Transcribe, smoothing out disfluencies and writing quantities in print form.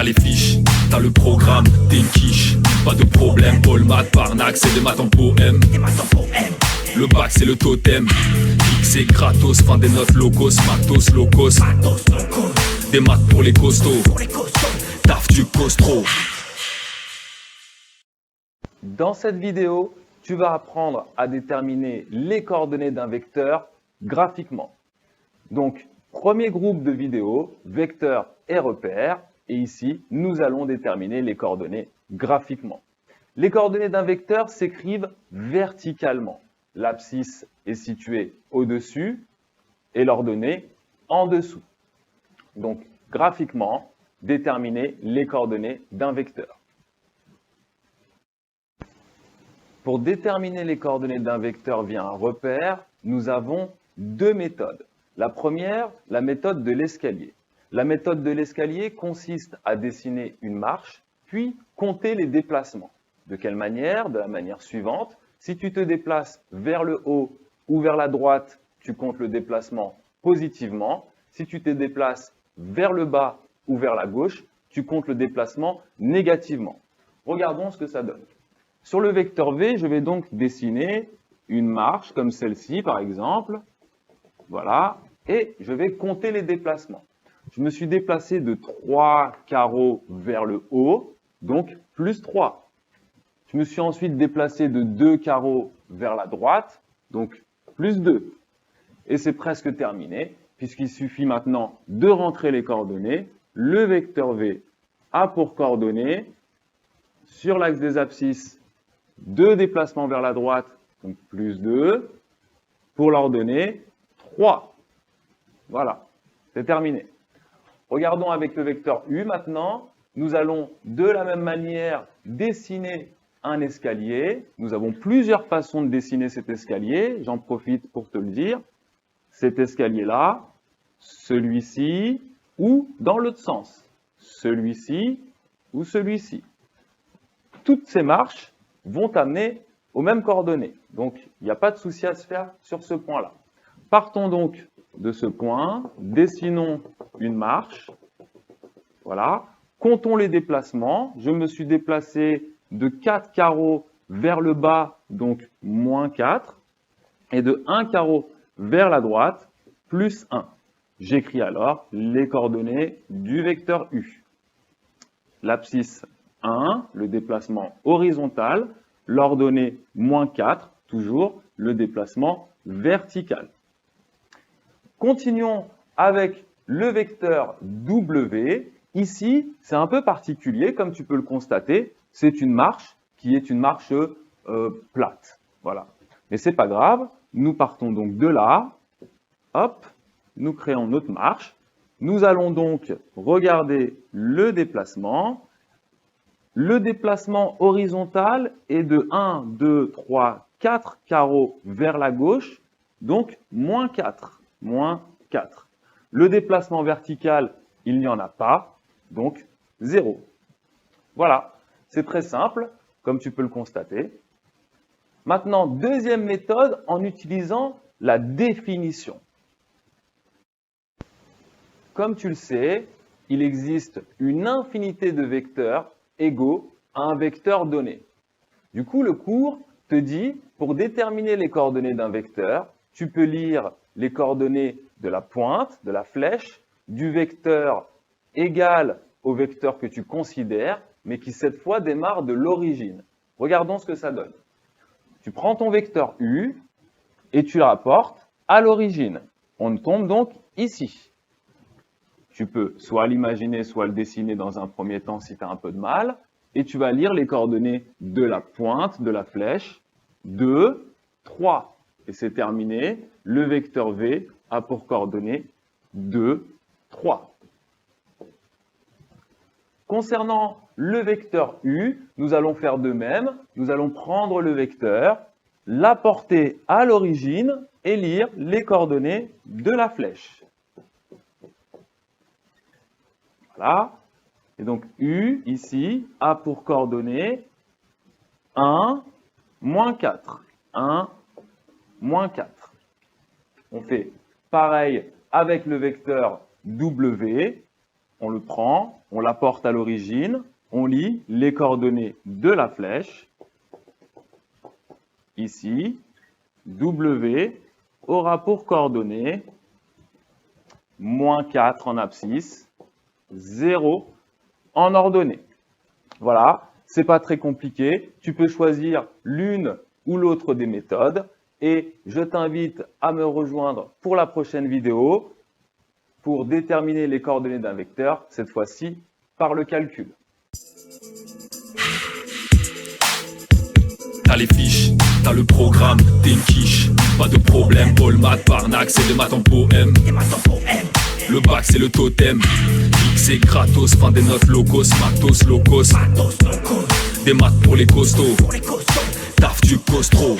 les fiches, t'as le programme, t'es une quiche. Pas de problème, Paul Math, Parnac, c'est des maths en poème. Le bac c'est le totem, X c'est gratos, fin des notes locos, matos locos. Des maths pour les costauds, taf du costro. Dans cette vidéo, tu vas apprendre à déterminer les coordonnées d'un vecteur graphiquement. Donc, premier groupe de vidéos, vecteurs et repères. Et ici, nous allons déterminer les coordonnées graphiquement. Les coordonnées d'un vecteur s'écrivent verticalement. L'abscisse est située au-dessus et l'ordonnée en dessous. Donc, graphiquement, déterminer les coordonnées d'un vecteur. Pour déterminer les coordonnées d'un vecteur via un repère, nous avons deux méthodes. La première, la méthode de l'escalier. La méthode de l'escalier consiste à dessiner une marche, puis compter les déplacements. De quelle manière? De la manière suivante. Si tu te déplaces vers le haut ou vers la droite, tu comptes le déplacement positivement. Si tu te déplaces vers le bas ou vers la gauche, tu comptes le déplacement négativement. Regardons ce que ça donne. Sur le vecteur V, je vais donc dessiner une marche comme celle-ci, par exemple. Voilà. Et je vais compter les déplacements. Je me suis déplacé de 3 carreaux vers le haut, donc plus 3. Je me suis ensuite déplacé de 2 carreaux vers la droite, donc plus 2. Et c'est presque terminé, puisqu'il suffit maintenant de rentrer les coordonnées. Le vecteur V a pour coordonnées, sur l'axe des abscisses, 2 déplacements vers la droite, donc plus 2, pour l'ordonnée 3. Voilà, c'est terminé. Regardons avec le vecteur U maintenant. Nous allons de la même manière dessiner un escalier. Nous avons plusieurs façons de dessiner cet escalier. J'en profite pour te le dire. Cet escalier-là, celui-ci, ou dans l'autre sens. Celui-ci ou celui-ci. Toutes ces marches vont amener aux mêmes coordonnées. Donc, il n'y a pas de souci à se faire sur ce point-là. Partons donc de ce point, dessinons une marche. Voilà. Comptons les déplacements. Je me suis déplacé de 4 carreaux vers le bas, donc moins 4, et de 1 carreau vers la droite, plus 1. J'écris alors les coordonnées du vecteur U. L'abscisse 1, le déplacement horizontal, l'ordonnée moins 4, toujours le déplacement vertical. Continuons avec le vecteur W. Ici, c'est un peu particulier, comme tu peux le constater. C'est une marche qui est une marche plate. Voilà. Mais ce n'est pas grave. Nous partons donc de là. Hop, nous créons notre marche. Nous allons donc regarder le déplacement. Le déplacement horizontal est de 1, 2, 3, 4 carreaux vers la gauche, donc moins 4. Moins 4. Le déplacement vertical, il n'y en a pas, donc 0. Voilà, c'est très simple, comme tu peux le constater. Maintenant, deuxième méthode en utilisant la définition. Comme tu le sais, il existe une infinité de vecteurs égaux à un vecteur donné. Du coup, le cours te dit, pour déterminer les coordonnées d'un vecteur, tu peux lire les coordonnées de la pointe, de la flèche, du vecteur égal au vecteur que tu considères, mais qui cette fois démarre de l'origine. Regardons ce que ça donne. Tu prends ton vecteur U et tu le rapportes à l'origine. On tombe donc ici. Tu peux soit l'imaginer, soit le dessiner dans un premier temps si tu as un peu de mal. Et tu vas lire les coordonnées de la pointe, de la flèche, 2, 3. Et c'est terminé. Le vecteur V a pour coordonnées 2, 3. Concernant le vecteur U, nous allons faire de même. Nous allons prendre le vecteur, l'apporter à l'origine et lire les coordonnées de la flèche. Voilà. Et donc U, ici, a pour coordonnées 1, moins 4. 1, moins 4. On fait pareil avec le vecteur W. on le prend, on l'apporte à l'origine, on lit les coordonnées de la flèche. Ici, W aura pour coordonnées -4 en abscisse, 0 en ordonnée. Voilà, c'est pas très compliqué. Tu peux choisir l'une ou l'autre des méthodes et je t'invite à me rejoindre pour la prochaine vidéo pour déterminer les coordonnées d'un vecteur, cette fois-ci par le calcul. T'as les fiches, t'as le programme, t'es une quiche. Pas de problème, Paul, maths, Barnac, c'est des maths en poème. Le bac c'est le totem, X c'est gratos, fin des notes locos, matos, locos. Des maths pour les costauds, taf du costro.